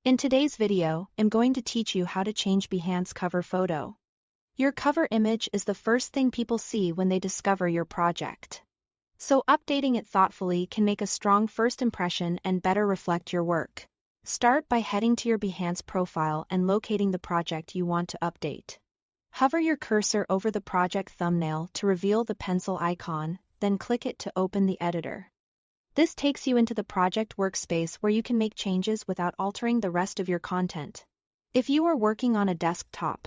In today's video, I'm going to teach you how to change Behance cover photo. Your cover image is the first thing people see when they discover your project. So updating it thoughtfully can make a strong first impression and better reflect your work. Start by heading to your Behance profile and locating the project you want to update. Hover your cursor over the project thumbnail to reveal the pencil icon, then click it to open the editor. This takes you into the project workspace where you can make changes without altering the rest of your content. If you are working on a desktop,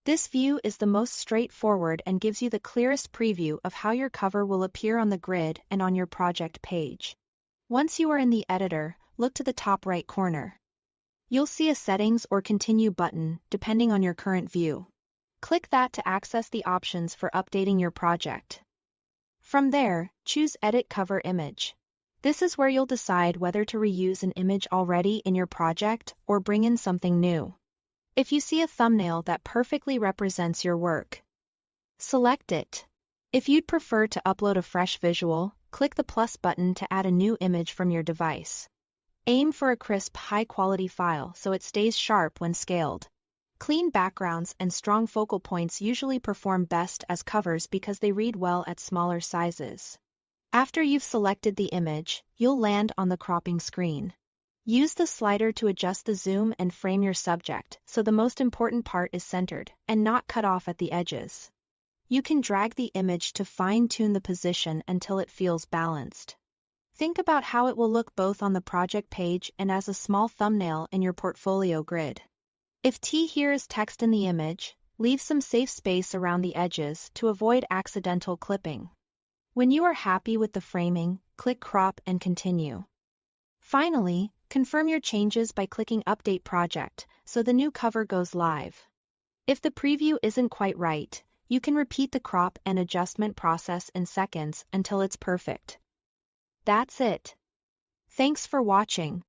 this view is the most straightforward and gives you the clearest preview of how your cover will appear on the grid and on your project page. Once you are in the editor, look to the top right corner. You'll see a Settings or Continue button, depending on your current view. Click that to access the options for updating your project. From there, choose Edit Cover Image. This is where you'll decide whether to reuse an image already in your project or bring in something new. If you see a thumbnail that perfectly represents your work, select it. If you'd prefer to upload a fresh visual, click the plus button to add a new image from your device. Aim for a crisp, high-quality file so it stays sharp when scaled. Clean backgrounds and strong focal points usually perform best as covers because they read well at smaller sizes. After you've selected the image, you'll land on the cropping screen. Use the slider to adjust the zoom and frame your subject so the most important part is centered and not cut off at the edges. You can drag the image to fine-tune the position until it feels balanced. Think about how it will look both on the project page and as a small thumbnail in your portfolio grid. If T here is text in the image, leave some safe space around the edges to avoid accidental clipping. When you are happy with the framing, click Crop and Continue. Finally, confirm your changes by clicking Update Project so the new cover goes live. If the preview isn't quite right, you can repeat the crop and adjustment process in seconds until it's perfect. That's it. Thanks for watching.